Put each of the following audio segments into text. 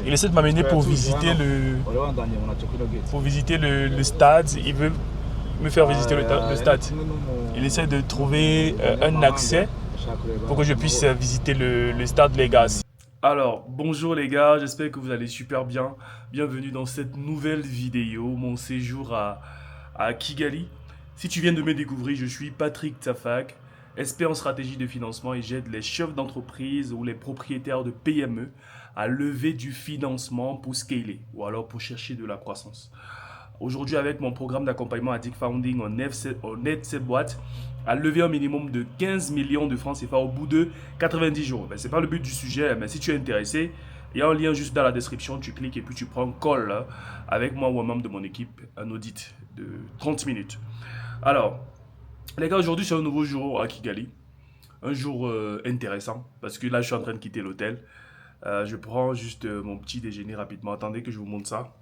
Il essaie de m'amener pour visiter le stade. Il veut me faire visiter le stade. Il essaie de trouver un accès pour que je puisse visiter le stade, les gars. Alors, bonjour les gars, j'espère que vous allez super bien. Bienvenue dans cette nouvelle vidéo, mon séjour à Kigali. Si tu viens de me découvrir, je suis Patrick Tafak, expert en stratégie de financement et j'aide les chefs d'entreprise ou les propriétaires de PME à lever du financement pour scaler ou alors pour chercher de la croissance. Aujourd'hui, avec mon programme d'accompagnement à Dick Founding, on aide cette boîte à lever un minimum de 15 millions de francs CFA au bout de 90 jours. Ce n'est pas le but du sujet, mais si tu es intéressé, il y a un lien juste dans la description, tu cliques et puis tu prends un call là, avec moi ou un membre de mon équipe, un audit de 30 minutes. Alors, les gars, aujourd'hui c'est un nouveau jour à Kigali. Un jour intéressant parce que là je suis en train de quitter l'hôtel. Je prends juste mon petit déjeuner rapidement. Attendez que je vous montre ça.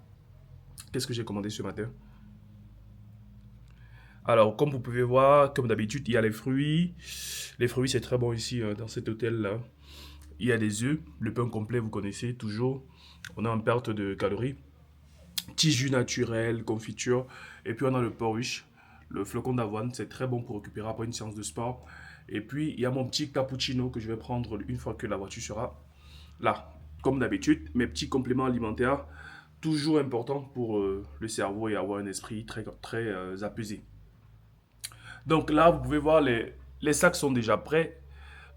Qu'est-ce que j'ai commandé ce matin? Alors, comme vous pouvez voir, comme d'habitude, il y a les fruits. Les fruits, c'est très bon ici, dans cet hôtel-là. Il y a des œufs, le pain complet, vous connaissez toujours. On a en perte de calories. Petit jus naturel, confiture. Et puis, on a le porridge, le flocon d'avoine. C'est très bon pour récupérer après une séance de sport. Et puis, il y a mon petit cappuccino que je vais prendre une fois que la voiture sera là. Comme d'habitude, mes petits compléments alimentaires. Toujours important pour le cerveau et avoir un esprit très apaisé. Donc là, vous pouvez voir, les sacs sont déjà prêts.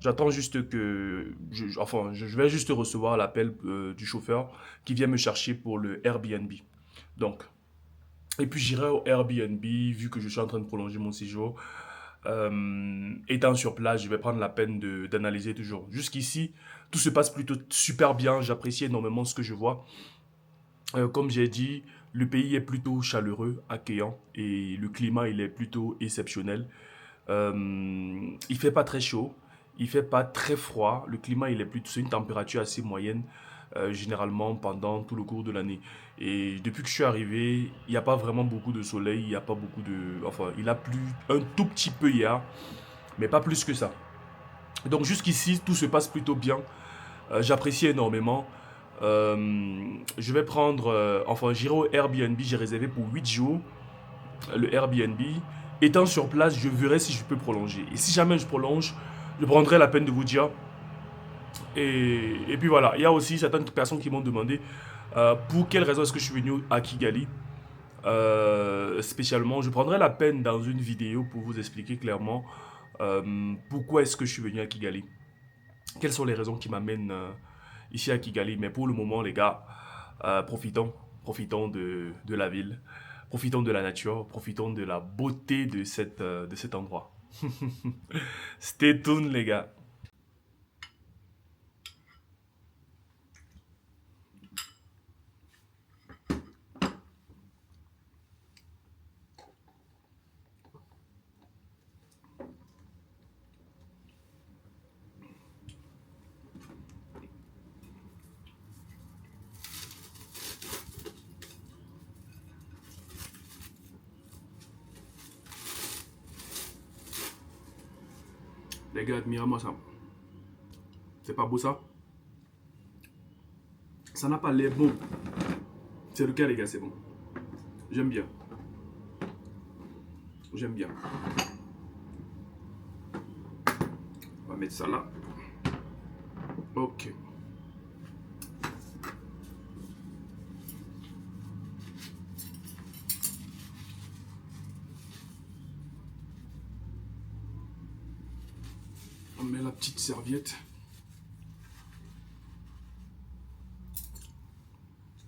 J'attends juste que... je vais juste recevoir l'appel du chauffeur qui vient me chercher pour le Airbnb. Donc, et puis j'irai au Airbnb, vu que je suis en train de prolonger mon séjour. Étant sur place, je vais prendre la peine d'analyser toujours. Jusqu'ici, tout se passe plutôt super bien. J'apprécie énormément ce que je vois. Comme j'ai dit, le pays est plutôt chaleureux, accueillant et le climat il est plutôt exceptionnel. Il fait pas très chaud, il fait pas très froid. Le climat il est plutôt c'est une température assez moyenne généralement pendant tout le cours de l'année. Et depuis que je suis arrivé, il n'y a pas vraiment beaucoup de soleil, il n'y a pas beaucoup de, enfin il a plu un tout petit peu hier, mais pas plus que ça. Donc jusqu'ici tout se passe plutôt bien. J'apprécie énormément. Je vais prendre, j'irai au Airbnb, j'ai réservé pour 8 jours le Airbnb. Étant sur place, je verrai si je peux prolonger. Et si jamais je prolonge, je prendrai la peine de vous dire. Et puis voilà, il y a aussi certaines personnes qui m'ont demandé pour quelle raison est-ce que je suis venu à Kigali spécialement. Je prendrai la peine dans une vidéo pour vous expliquer clairement pourquoi est-ce que je suis venu à Kigali. Quelles sont les raisons qui m'amènent ici à Kigali. Mais pour le moment, les gars, profitons de la ville, profitons de la nature, profitons de la beauté de cet endroit. Stay tuned, les gars. Les gars, admirez-moi ça. C'est pas beau ça? Ça n'a pas l'air bon. C'est le cas, les gars, c'est bon. J'aime bien. J'aime bien. On va mettre ça là. Ok. On met la petite serviette.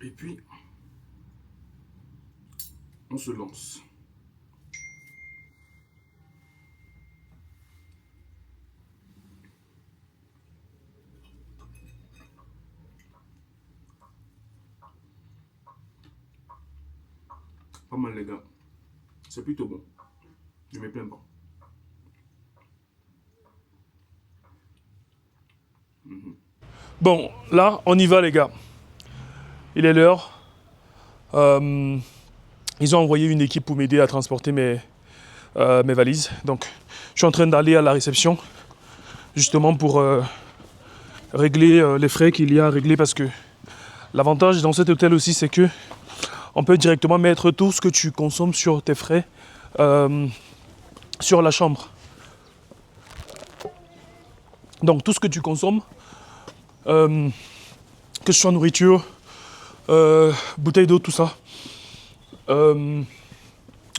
Et puis, on se lance. Pas mal les gars. C'est plutôt bon. Je me plains pas. Bon, là, on y va les gars. Il est l'heure. Ils ont envoyé une équipe pour m'aider à transporter mes valises. Donc, je suis en train d'aller à la réception, justement pour régler les frais qu'il y a à régler parce que L'avantage dans cet hôtel aussi, c'est que on peut directement mettre tout ce que tu consommes sur tes frais sur la chambre. Donc tout ce que tu consommes, que ce soit nourriture, bouteille d'eau, tout ça, on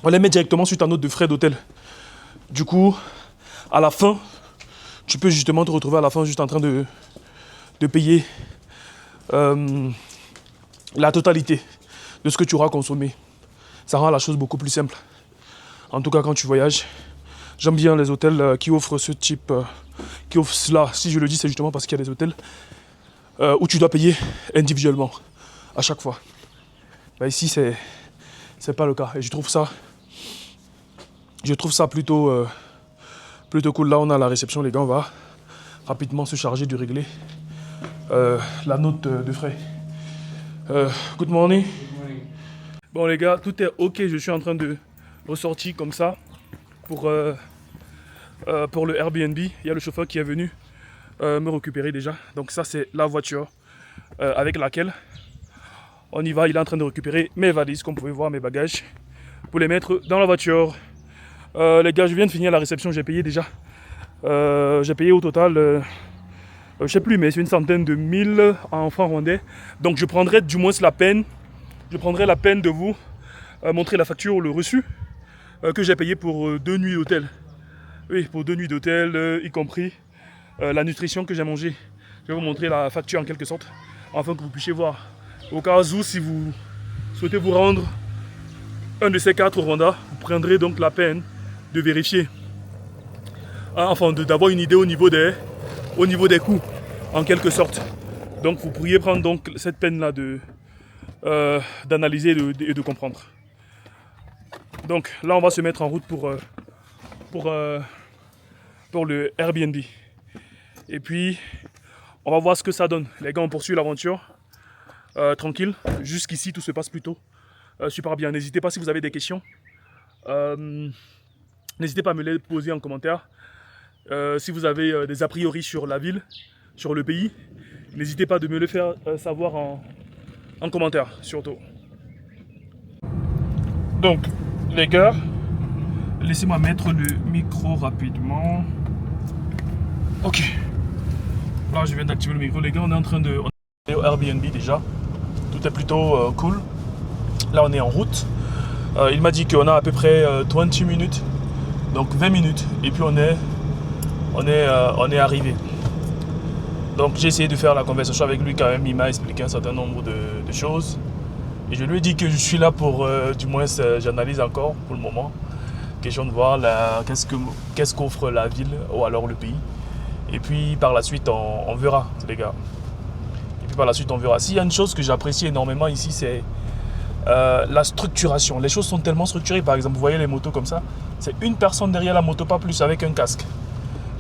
les met directement sur ta note de frais d'hôtel. Du coup, à la fin, tu peux justement te retrouver à la fin juste en train de payer la totalité de ce que tu auras consommé. Ça rend la chose beaucoup plus simple. En tout cas, quand tu voyages, j'aime bien les hôtels qui offrent ce type, qui offrent cela. Si je le dis, c'est justement parce qu'il y a des hôtels où tu dois payer individuellement à chaque fois. Bah ici, c'est pas le cas. Et je trouve ça plutôt cool. Là, on a la réception, les gars. On va rapidement se charger de régler la note de frais. Good morning. Bon les gars, tout est ok. Je suis en train de ressortir comme ça pour le Airbnb. Il y a le chauffeur qui est venu me récupérer déjà. Donc ça c'est la voiture avec laquelle on y va. Il est en train de récupérer mes valises, comme vous pouvez voir, mes bagages, pour les mettre dans la voiture. Les gars, je viens de finir la réception. J'ai payé déjà. J'ai payé au total... je sais plus, mais c'est une centaine de mille en francs rwandais. Donc je prendrai du moins la peine de vous montrer la facture, le reçu que j'ai payé pour 2 nuits d'hôtel. Oui, pour 2 nuits d'hôtel, y compris la nutrition que j'ai mangée. Je vais vous montrer la facture en quelque sorte, afin que vous puissiez voir. Au cas où, si vous souhaitez vous rendre un de ces 4 Rwanda, vous prendrez donc la peine de vérifier. Enfin, d'avoir une idée au niveau des coûts, en quelque sorte. Donc vous pourriez prendre donc cette peine-là d'analyser et de comprendre. Donc là, on va se mettre en route pour le Airbnb. Et puis, on va voir ce que ça donne. Les gars, on poursuit l'aventure. Tranquille. Jusqu'ici, tout se passe plutôt super bien. N'hésitez pas si vous avez des questions. N'hésitez pas à me les poser en commentaire. Si vous avez des a priori sur la ville, sur le pays, n'hésitez pas de me le faire savoir en commentaire, surtout. Donc, les gars, laissez-moi mettre le micro rapidement. Ok. Là, je viens d'activer le micro. Les gars, on est en train de... On est au Airbnb déjà. Tout est plutôt cool. Là, on est en route. Il m'a dit qu'on a à peu près 20 minutes. Donc, 20 minutes. Et puis, on est arrivé. Donc j'ai essayé de faire la conversation avec lui quand même. Il m'a expliqué un certain nombre de choses. Et je lui ai dit que je suis là pour, du moins j'analyse encore pour le moment. Question de voir qu'est-ce qu'offre la ville ou alors le pays. Et puis par la suite on verra les gars. Et puis par la suite on verra. S'il y a une chose que j'apprécie énormément ici, c'est la structuration. Les choses sont tellement structurées. Par exemple, vous voyez les motos comme ça. C'est une personne derrière la moto, pas plus, avec un casque.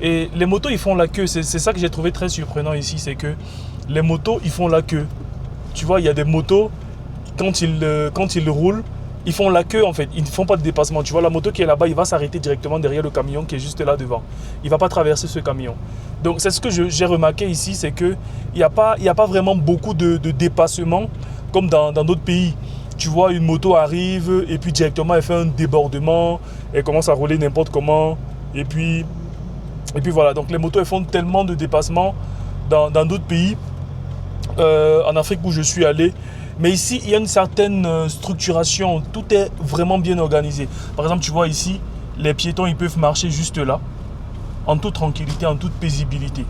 Et les motos, ils font la queue. C'est ça que j'ai trouvé très surprenant ici. C'est que les motos, ils font la queue. Tu vois, il y a des motos, quand ils roulent, ils font la queue en fait. Ils ne font pas de dépassement. Tu vois, la moto qui est là-bas, il va s'arrêter directement derrière le camion qui est juste là devant. Il ne va pas traverser ce camion. Donc, c'est ce que j'ai remarqué ici. C'est qu'il n'y a pas vraiment beaucoup de dépassement comme dans d'autres pays. Tu vois, une moto arrive et puis directement, elle fait un débordement. Elle commence à rouler n'importe comment. Et puis voilà, donc les motos elles font tellement de dépassements dans d'autres pays, en Afrique où je suis allé. Mais ici, il y a une certaine structuration, tout est vraiment bien organisé. Par exemple, tu vois ici, les piétons ils peuvent marcher juste là, en toute tranquillité, en toute paisibilité.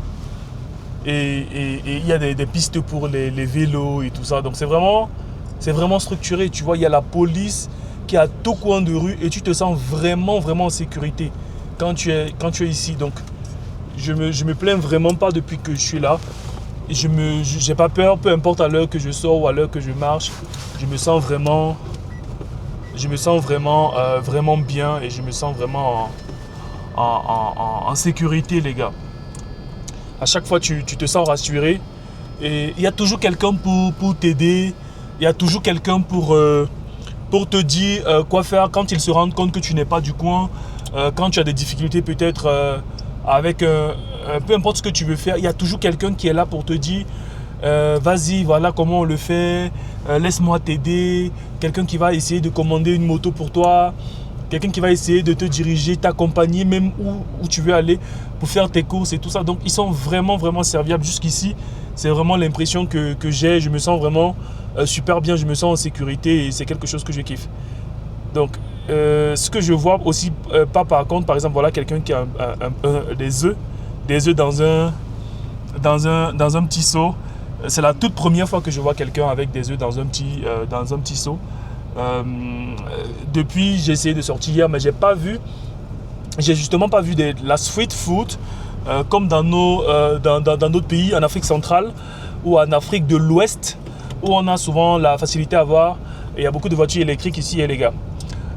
Et il y a des pistes pour les vélos et tout ça. Donc c'est vraiment structuré. Tu vois, il y a la police qui est à tout coin de rue et tu te sens vraiment en sécurité quand tu es ici. Donc je me plains vraiment pas depuis que je suis là. Je n'ai pas peur, peu importe à l'heure que je sors ou à l'heure que je marche. Je me sens vraiment bien et je me sens vraiment en sécurité, les gars. À chaque fois, tu te sens rassuré. Et il y a toujours quelqu'un pour t'aider. Il y a toujours quelqu'un pour te dire quoi faire quand ils se rendent compte que tu n'es pas du coin. Quand tu as des difficultés peut-être avec peu importe ce que tu veux faire, il y a toujours quelqu'un qui est là pour te dire vas-y, voilà comment on le fait, laisse-moi t'aider, quelqu'un qui va essayer de commander une moto pour toi, quelqu'un qui va essayer de te diriger, t'accompagner même où tu veux aller pour faire tes courses et tout ça. Donc ils sont vraiment vraiment serviables jusqu'ici. C'est vraiment l'impression que j'ai. Je me sens vraiment super bien, je me sens en sécurité et c'est quelque chose que je kiffe. Donc ce que je vois aussi pas par contre, par exemple, voilà quelqu'un qui a des œufs dans un petit seau. C'est la toute première fois que je vois quelqu'un avec des œufs dans un petit seau. Depuis, j'ai essayé de sortir hier, mais j'ai justement pas vu la street food comme dans d'autres pays en Afrique centrale ou en Afrique de l'Ouest où on a souvent la facilité à voir, et il y a beaucoup de voitures électriques ici, les gars.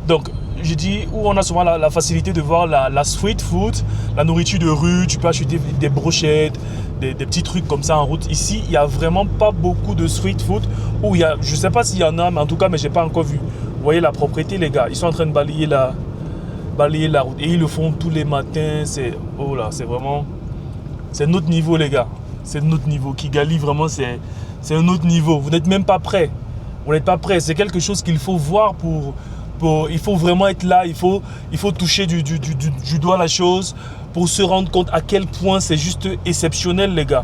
Donc, je dis où on a souvent la facilité de voir la street food, la nourriture de rue, tu peux acheter des brochettes, des petits trucs comme ça en route. Ici, il n'y a vraiment pas beaucoup de street food, où il y a, je ne sais pas s'il y en a, mais en tout cas, je n'ai pas encore vu. Vous voyez la propreté, les gars, ils sont en train de balayer la route, et ils le font tous les matins. Oh là, c'est vraiment, c'est notre niveau, les gars, c'est notre niveau. Kigali, vraiment, c'est un autre niveau. Vous n'êtes même pas prêts, c'est quelque chose qu'il faut voir il faut vraiment être là, il faut toucher du doigt la chose pour se rendre compte à quel point c'est juste exceptionnel, les gars.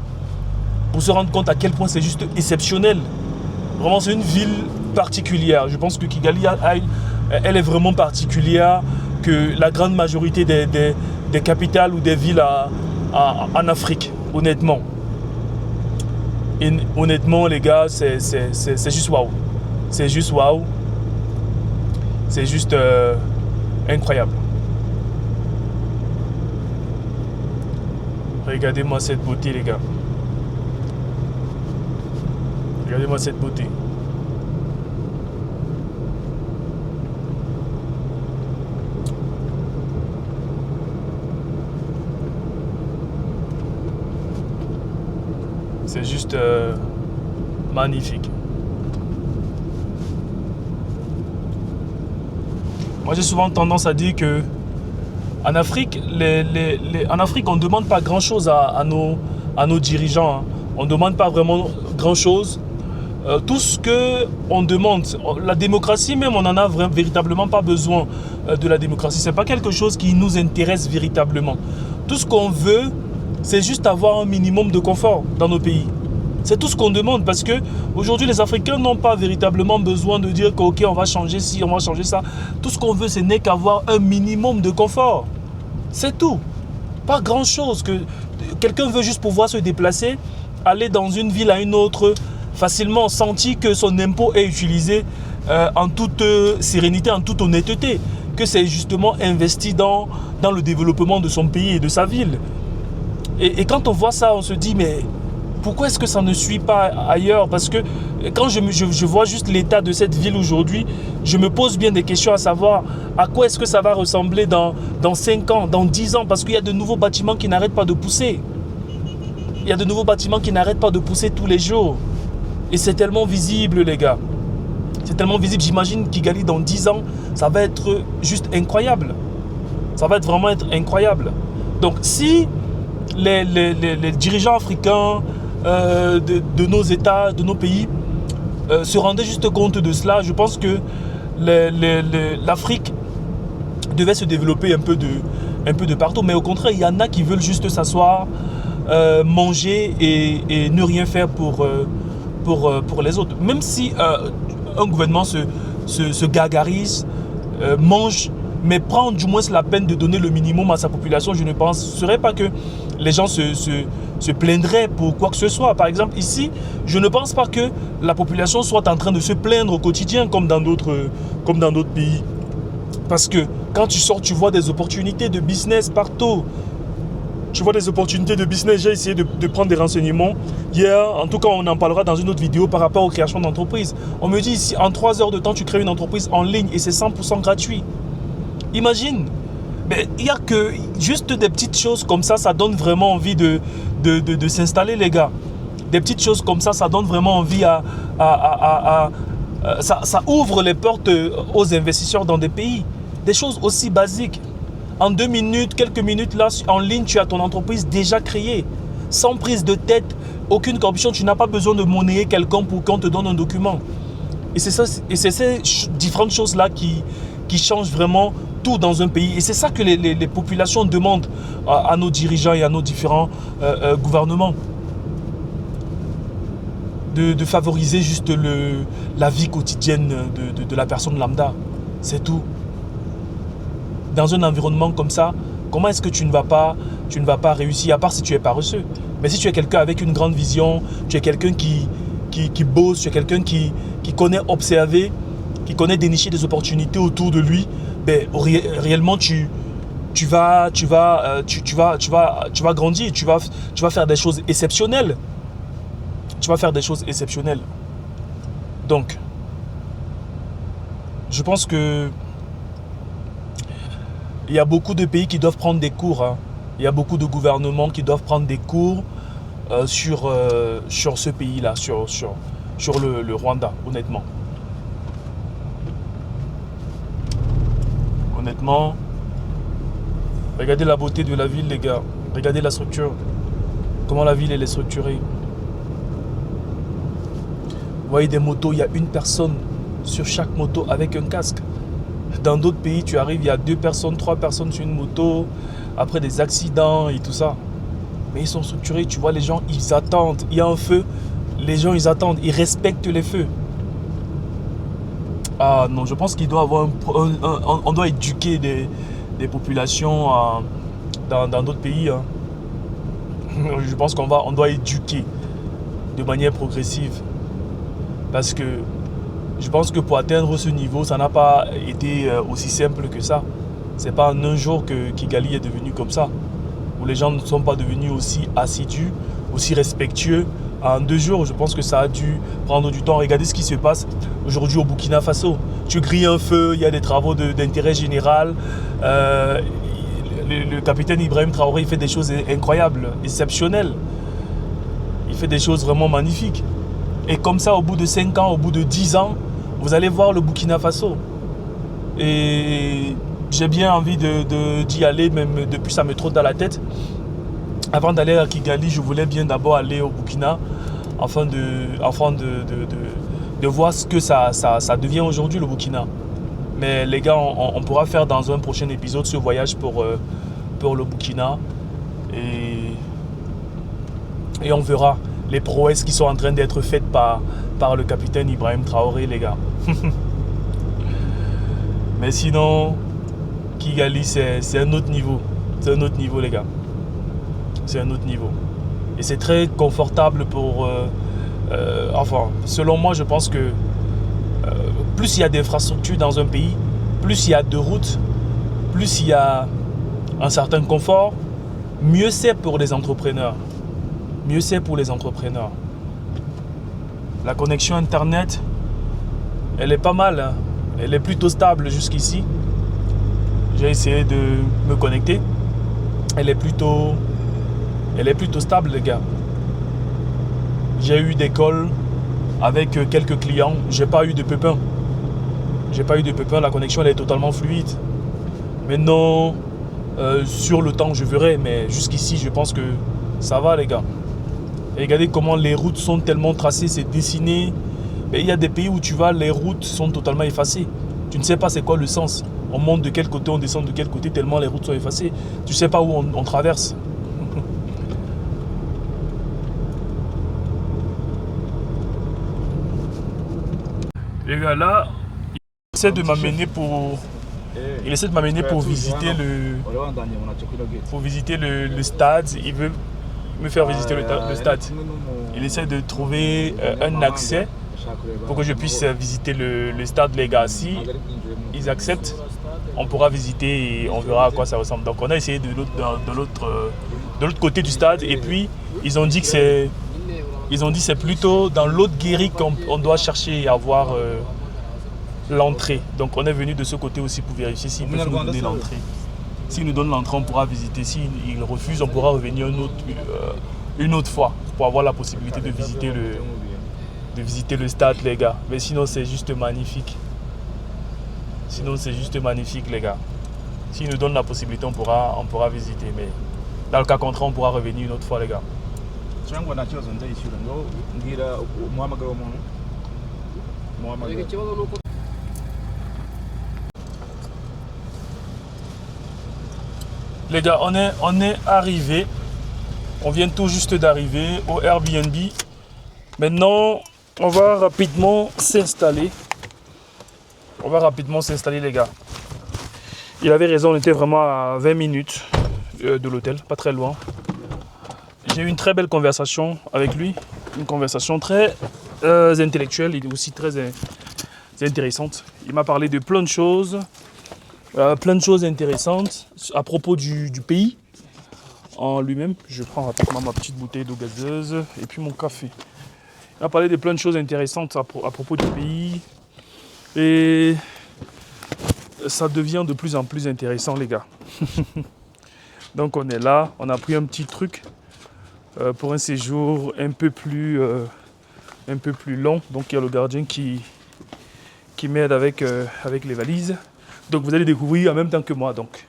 Pour se rendre compte à quel point c'est juste exceptionnel. Vraiment, c'est une ville particulière. Je pense que Kigali, elle est vraiment particulière que la grande majorité des capitales ou des villes en Afrique, honnêtement. Et honnêtement, les gars, c'est juste waouh. C'est juste waouh. C'est juste incroyable. Regardez-moi cette beauté, les gars. Regardez-moi cette beauté. C'est juste magnifique. Moi, j'ai souvent tendance à dire que en Afrique, on ne demande pas grand-chose à nos dirigeants. Hein. On ne demande pas vraiment grand-chose. Tout ce qu'on demande, la démocratie même, on n'en a véritablement pas besoin de la démocratie. Ce n'est pas quelque chose qui nous intéresse véritablement. Tout ce qu'on veut, c'est juste avoir un minimum de confort dans nos pays. C'est tout ce qu'on demande, parce que aujourd'hui les Africains n'ont pas véritablement besoin de dire que ok, on va changer ci, on va changer ça. Tout ce qu'on veut, ce n'est qu'avoir un minimum de confort. C'est tout. Pas grand chose. Quelqu'un veut juste pouvoir se déplacer, aller dans une ville à une autre facilement, sentir que son impôt est utilisé en toute sérénité, en toute honnêteté, que c'est justement investi dans le développement de son pays et de sa ville. Et quand on voit ça, on se dit mais pourquoi est-ce que ça ne suit pas ailleurs? Parce que quand je vois juste l'état de cette ville aujourd'hui, je me pose bien des questions à savoir à quoi est-ce que ça va ressembler dans 5 ans, dans 10 ans, parce qu'il y a de nouveaux bâtiments qui n'arrêtent pas de pousser. Il y a de nouveaux bâtiments qui n'arrêtent pas de pousser tous les jours. Et c'est tellement visible, les gars. C'est tellement visible. J'imagine Kigali dans 10 ans, ça va être juste incroyable. Ça va vraiment être incroyable. Donc si les dirigeants africains de nos États, de nos pays se rendaient juste compte de cela, je pense que l'Afrique devait se développer un peu de partout. Mais au contraire, il y en a qui veulent juste s'asseoir, manger et ne rien faire pour les autres. Même si un gouvernement se gargarise, mange, mais prend du moins la peine de donner le minimum à sa population, je ne penserais pas que les gens se plaindraient pour quoi que ce soit. Par exemple, ici, je ne pense pas que la population soit en train de se plaindre au quotidien comme dans d'autres pays. Parce que quand tu sors, tu vois des opportunités de business partout. Tu vois des opportunités de business. J'ai essayé de prendre des renseignements hier. En tout cas, on en parlera dans une autre vidéo par rapport aux créations d'entreprises. On me dit ici, en 3 heures de temps, tu crées une entreprise en ligne et c'est 100% gratuit. Imagine. Mais il n'y a que juste des petites choses comme ça, ça donne vraiment envie de s'installer, les gars. Des petites choses comme ça, ça donne vraiment envie ça ouvre les portes aux investisseurs dans des pays. Des choses aussi basiques. En 2 minutes, quelques minutes là, en ligne, tu as ton entreprise déjà créée. sans prise de tête, aucune corruption. Tu n'as pas besoin de monnayer quelqu'un pour qu'on te donne un document. Et c'est ces différentes choses-là qui changent vraiment tout dans un pays. Et c'est ça que les populations demandent à nos dirigeants et à nos différents gouvernements. De favoriser juste la vie quotidienne de la personne lambda. C'est tout. Dans un environnement comme ça, comment est-ce que tu ne vas pas réussir, à part si tu es paresseux. Mais si tu es quelqu'un avec une grande vision, tu es quelqu'un qui bosse, tu es quelqu'un qui connaît observer, qui connaît dénicher des opportunités autour de lui, ben, réellement tu vas grandir, tu vas faire des choses exceptionnelles. Tu vas faire des choses exceptionnelles. Donc, je pense que il y a beaucoup de pays qui doivent prendre des cours. Hein. Il y a beaucoup de gouvernements qui doivent prendre des cours sur ce pays-là, sur le Rwanda, honnêtement. Honnêtement, regardez la beauté de la ville, les gars. Regardez la structure. Comment la ville elle est structurée. Vous voyez des motos, il y a une personne sur chaque moto avec un casque. Dans d'autres pays, tu arrives, il y a 2 personnes, 3 personnes sur une moto, après des accidents et tout ça. Mais ils sont structurés, tu vois, les gens, ils attendent. Il y a un feu, les gens, ils attendent, ils respectent les feux. Ah non, je pense qu'il doit avoir on doit éduquer des populations dans d'autres pays. Hein. Je pense on doit éduquer de manière progressive. Parce que je pense que pour atteindre ce niveau, ça n'a pas été aussi simple que ça. C'est pas en un jour que Kigali est devenu comme ça. Où les gens ne sont pas devenus aussi assidus, aussi respectueux. En 2 jours, je pense que ça a dû prendre du temps. Regardez ce qui se passe aujourd'hui au Burkina Faso. Tu grilles un feu, il y a des travaux d'intérêt général. Le capitaine Ibrahim Traoré, il fait des choses incroyables, exceptionnelles. Il fait des choses vraiment magnifiques. Et comme ça, au bout de 5 ans, au bout de 10 ans, vous allez voir le Burkina Faso. Et j'ai bien envie d'y aller, même depuis ça me trotte dans la tête. Avant d'aller à Kigali, je voulais bien d'abord aller au Burkina afin de voir ce que ça devient aujourd'hui le Burkina. Mais les gars, on pourra faire dans un prochain épisode ce voyage pour le Burkina. Et on verra les prouesses qui sont en train d'être faites par le capitaine Ibrahim Traoré, les gars. Mais sinon, Kigali, c'est un autre niveau. C'est un autre niveau, les gars. C'est un autre niveau. Et c'est très confortable pour... enfin, selon moi, je pense que plus il y a d'infrastructures dans un pays, plus il y a de routes, plus il y a un certain confort, mieux c'est pour les entrepreneurs. Mieux c'est pour les entrepreneurs. La connexion Internet, elle est pas mal. Hein. Elle est plutôt stable jusqu'ici. J'ai essayé de me connecter. Elle est plutôt stable, les gars. J'ai eu des calls avec quelques clients. J'ai pas eu de pépins. La connexion, elle est totalement fluide. Maintenant, sur le temps, je verrai. Mais jusqu'ici, je pense que ça va, les gars. Et regardez comment les routes sont tellement tracées, c'est dessiné. Mais il y a des pays où tu vas, les routes sont totalement effacées. Tu ne sais pas c'est quoi le sens. On monte de quel côté, on descend de quel côté, tellement les routes sont effacées. Tu ne sais pas où on traverse. Les gars, là, il essaie de m'amener pour visiter le stade. Il veut me faire visiter le stade. Il essaie de trouver un accès pour que je puisse visiter le stade, les gars. Si ils acceptent, on pourra visiter et on verra à quoi ça ressemble. Donc on a essayé de l'autre côté du stade et puis ils ont dit que c'est plutôt dans l'autre guéri qu'on doit chercher à avoir l'entrée. Donc on est venu de ce côté aussi pour vérifier s'ils peuvent nous donner l'entrée. S'ils nous donnent l'entrée, on pourra visiter. S'ils refusent, on pourra revenir une autre fois pour avoir la possibilité de visiter le stade, les gars. Mais sinon, c'est juste magnifique. Les gars. S'ils nous donnent la possibilité, on pourra visiter. Mais dans le cas contraire, on pourra revenir une autre fois, les gars. cyangwa nta kibazo ndayishyura ngo mbwira umuhamagaro w'umuntu muhamagaro. Les gars, on est arrivé. On vient tout juste d'arriver au Airbnb. Maintenant, on va rapidement s'installer. On va rapidement s'installer, les gars. Il avait raison, on était vraiment à 20 minutes de l'hôtel, pas très loin. J'ai eu une très belle conversation avec lui. Une conversation très intellectuelle et aussi très intéressante. Il m'a parlé de plein de choses intéressantes à propos du pays en lui-même. Je prends rapidement ma petite bouteille d'eau gazeuse et puis mon café. Il m'a parlé de plein de choses intéressantes à propos du pays. Et ça devient de plus en plus intéressant, les gars. Donc on est là, on a pris un petit truc pour un séjour un peu plus long. Donc il y a le gardien qui m'aide avec les valises. Donc vous allez découvrir en même temps que moi. Donc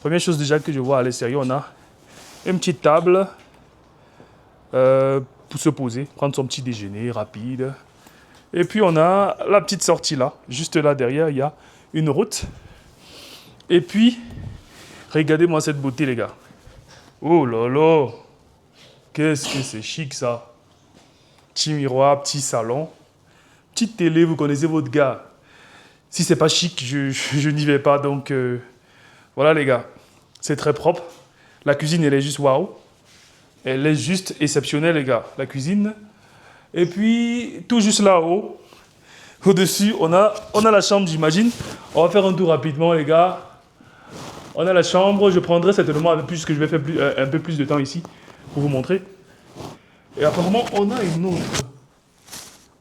première chose déjà que je vois à l'extérieur, on a une petite table pour se poser, prendre son petit déjeuner rapide. Et puis on a la petite sortie là, juste là derrière, il y a une route. Et puis, regardez-moi cette beauté, les gars. Oh là là, qu'est-ce que c'est chic ça. Petit miroir, petit salon, petite télé, vous connaissez votre gars. Si c'est pas chic, je n'y vais pas. Donc voilà les gars, c'est très propre. La cuisine, elle est juste waouh. Elle est juste exceptionnelle, les gars, la cuisine. Et puis, tout juste là-haut, au-dessus, on a la chambre, j'imagine. On va faire un tour rapidement, les gars. On a la chambre. Je prendrai certainement, puisque je vais faire un peu plus de temps ici, pour vous montrer. Et apparemment, on a une autre.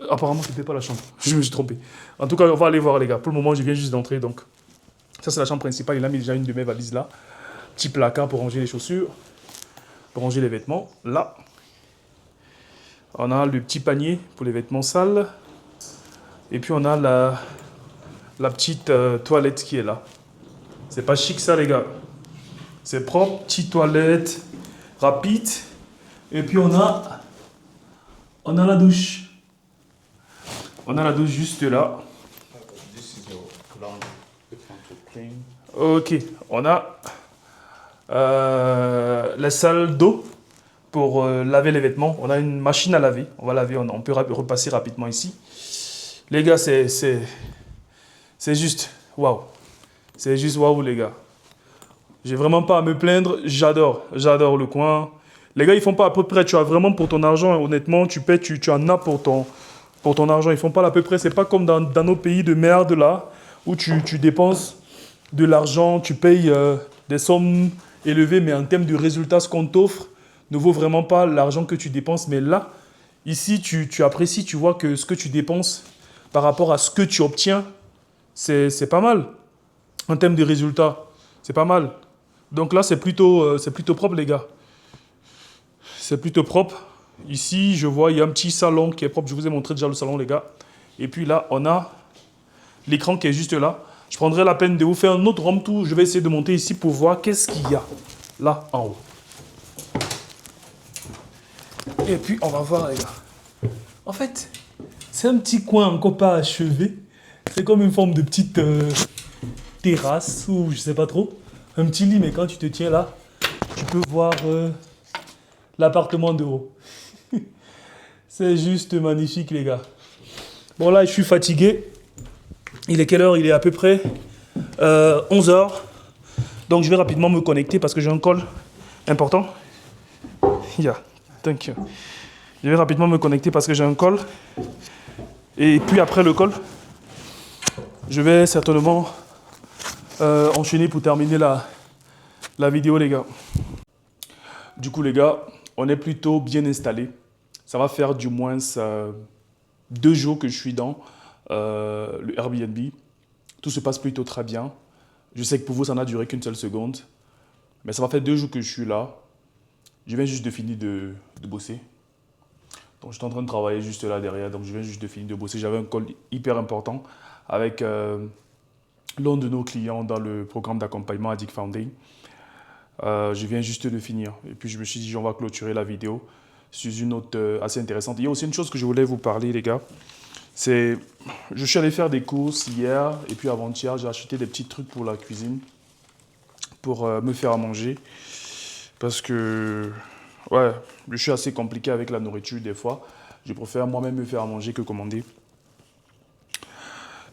Apparemment, c'était pas la chambre. Je me suis trompé. En tout cas, on va aller voir, les gars. Pour le moment, je viens juste d'entrer, donc... Ça, c'est la chambre principale. Il a mis déjà une de mes valises là. Petit placard pour ranger les chaussures. Pour ranger les vêtements. Là. On a le petit panier pour les vêtements sales. Et puis, on a la petite toilette qui est là. C'est pas chic, ça, les gars. C'est propre. Petite toilette rapide. Et puis, on a la douche. On a la douche juste là. Ok, on a la salle d'eau pour laver les vêtements. On a une machine à laver. On va laver, on peut repasser rapidement ici. Les gars, c'est juste waouh. C'est juste waouh, les gars. J'ai vraiment pas à me plaindre. J'adore le coin. Les gars, ils font pas à peu près. Tu as vraiment pour ton argent, honnêtement, tu paies, tu en as pour ton argent. Ils font pas à peu près. C'est pas comme dans nos pays de merde là, où tu dépenses de l'argent, tu payes des sommes élevées, mais en termes de résultats, ce qu'on t'offre ne vaut vraiment pas l'argent que tu dépenses. Mais là, ici, tu apprécies, tu vois que ce que tu dépenses par rapport à ce que tu obtiens, c'est pas mal. En termes de résultats, c'est pas mal. Donc là, c'est plutôt propre, les gars. C'est plutôt propre. Ici, je vois, il y a un petit salon qui est propre. Je vous ai montré déjà le salon, les gars. Et puis là, on a l'écran qui est juste là. Je prendrai la peine de vous faire un autre home tour. Je vais essayer de monter ici pour voir qu'est-ce qu'il y a là en haut. Et puis, on va voir, les gars. En fait, c'est un petit coin encore pas achevé. C'est comme une forme de petite terrasse ou je sais pas trop. Un petit lit, mais quand tu te tiens là, tu peux voir l'appartement de haut. C'est juste magnifique, les gars. Bon, là, je suis fatigué. Il est quelle heure? Il est à peu près 11 h. Donc, je vais rapidement me connecter parce que j'ai un call important. Yeah, thank you. Je vais rapidement me connecter parce que j'ai un call. Et puis, après le call, je vais certainement enchaîner pour terminer la vidéo, les gars. Du coup, les gars, on est plutôt bien installé. Ça va faire du moins 2 jours que je suis dans le Airbnb. Tout se passe plutôt très bien. Je sais que pour vous, ça n'a duré qu'une seule seconde. Mais ça va faire 2 jours que je suis là. Je viens juste de finir de bosser. Donc, je suis en train de travailler juste là derrière. Donc, je viens juste de finir de bosser. J'avais un call hyper important avec l'un de nos clients dans le programme d'accompagnement Addict Founding. Je viens juste de finir. Et puis, je me suis dit, on va clôturer la vidéo sur une note assez intéressante. Il y a aussi une chose que je voulais vous parler, les gars. C'est, je suis allé faire des courses hier et puis avant-hier, j'ai acheté des petits trucs pour la cuisine, pour me faire à manger. Parce que, ouais, je suis assez compliqué avec la nourriture des fois. Je préfère moi-même me faire à manger que commander.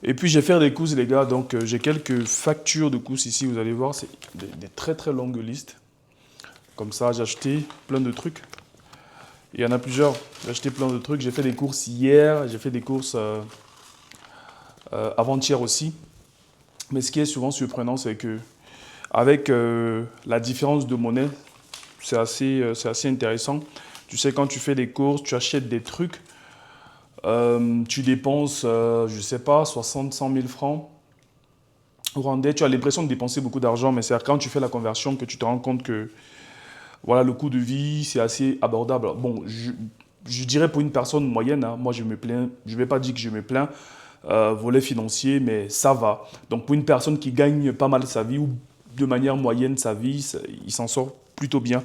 Et puis, je vais faire des courses, les gars. Donc, j'ai quelques factures de courses ici. Vous allez voir, c'est des très, très longues listes. Comme ça, j'ai acheté plein de trucs. Il y en a plusieurs. J'ai acheté plein de trucs. J'ai fait des courses hier. J'ai fait des courses avant-hier aussi. Mais ce qui est souvent surprenant, c'est que avec la différence de monnaie, c'est assez intéressant. Tu sais, quand tu fais des courses, tu achètes des trucs, tu dépenses, je ne sais pas, 60, 100 000 francs rwandais. Tu as l'impression de dépenser beaucoup d'argent, mais c'est quand tu fais la conversion que tu te rends compte que voilà, le coût de vie, c'est assez abordable. Bon, je dirais pour une personne moyenne, hein, moi je me plains, je ne vais pas dire que je me plains, volet financier, mais ça va. Donc pour une personne qui gagne pas mal sa vie ou de manière moyenne sa vie, il s'en sort plutôt bien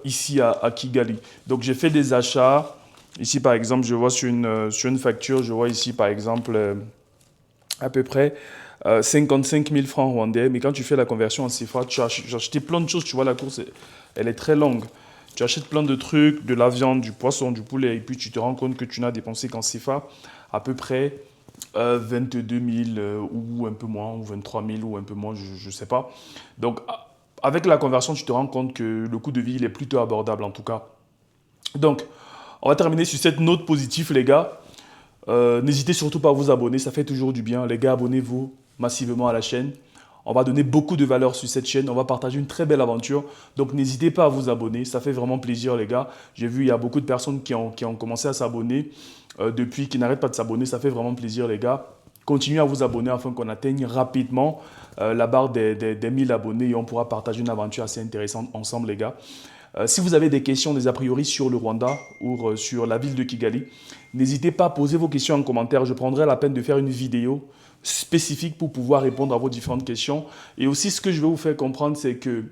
ici à Kigali. Donc j'ai fait des achats. Ici par exemple, je vois sur une facture, je vois ici par exemple à peu près 55 000 francs rwandais. Mais quand tu fais la conversion en CFA, j'ai acheté plein de choses. Tu vois, la course, elle est très longue. Tu achètes plein de trucs, de la viande, du poisson, du poulet, et puis tu te rends compte que tu n'as dépensé qu'en CFA à peu près 22 000 ou un peu moins, ou 23 000 ou un peu moins, je ne sais pas. Donc, avec la conversion, tu te rends compte que le coût de vie, il est plutôt abordable en tout cas. Donc, on va terminer sur cette note positive, les gars. N'hésitez surtout pas à vous abonner, ça fait toujours du bien. Les gars, abonnez-vous massivement à la chaîne. On va donner beaucoup de valeur sur cette chaîne. On va partager une très belle aventure. Donc, n'hésitez pas à vous abonner. Ça fait vraiment plaisir, les gars. J'ai vu, il y a beaucoup de personnes qui ont commencé à s'abonner depuis, qui n'arrêtent pas de s'abonner. Ça fait vraiment plaisir, les gars. Continuez à vous abonner afin qu'on atteigne rapidement la barre des 1000 abonnés et on pourra partager une aventure assez intéressante ensemble, les gars. Si vous avez des questions, des a priori sur le Rwanda ou sur la ville de Kigali, n'hésitez pas à poser vos questions en commentaire. Je prendrai la peine de faire une vidéo spécifique pour pouvoir répondre à vos différentes questions. Et aussi, ce que je vais vous faire comprendre, c'est que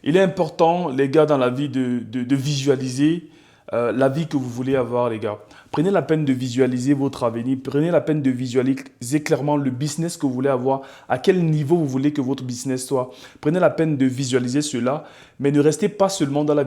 il est important, les gars, dans la vie de visualiser la vie que vous voulez avoir, les gars. Prenez la peine de visualiser votre avenir. Prenez la peine de visualiser clairement le business que vous voulez avoir, à quel niveau vous voulez que votre business soit. Prenez la peine de visualiser cela, mais ne restez pas seulement dans la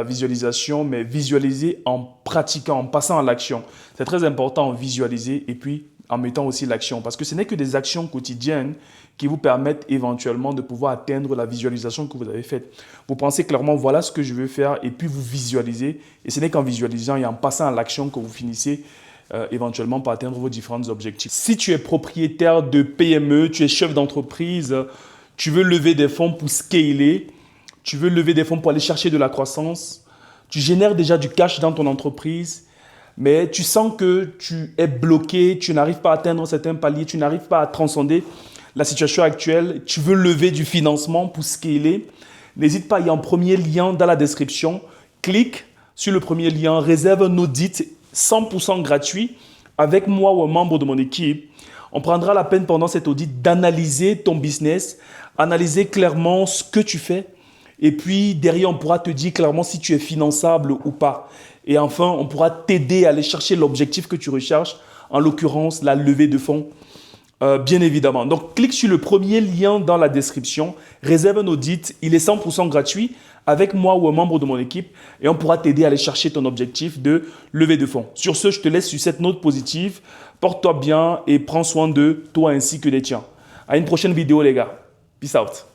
visualisation, mais visualisez en pratiquant, en passant à l'action. C'est très important de visualiser et puis en mettant aussi l'action. Parce que ce n'est que des actions quotidiennes qui vous permettent éventuellement de pouvoir atteindre la visualisation que vous avez faite. Vous pensez clairement, voilà ce que je veux faire, et puis vous visualisez. Et ce n'est qu'en visualisant et en passant à l'action que vous finissez éventuellement par atteindre vos différents objectifs. Si tu es propriétaire de PME, tu es chef d'entreprise, tu veux lever des fonds pour scaler, tu veux lever des fonds pour aller chercher de la croissance, tu génères déjà du cash dans ton entreprise, mais tu sens que tu es bloqué, tu n'arrives pas à atteindre certains paliers, tu n'arrives pas à transcender la situation actuelle, tu veux lever du financement pour scaler, n'hésite pas, il y a un premier lien dans la description. Clique sur le premier lien, réserve un audit 100% gratuit avec moi ou un membre de mon équipe. On prendra la peine pendant cet audit d'analyser ton business, analyser clairement ce que tu fais. Et puis derrière, on pourra te dire clairement si tu es finançable ou pas. Et enfin, on pourra t'aider à aller chercher l'objectif que tu recherches, en l'occurrence la levée de fonds. Bien évidemment. Donc, clique sur le premier lien dans la description, réserve un audit, il est 100% gratuit avec moi ou un membre de mon équipe et on pourra t'aider à aller chercher ton objectif de levée de fonds. Sur ce, je te laisse sur cette note positive. Porte-toi bien et prends soin de toi ainsi que des tiens. À une prochaine vidéo, les gars. Peace out.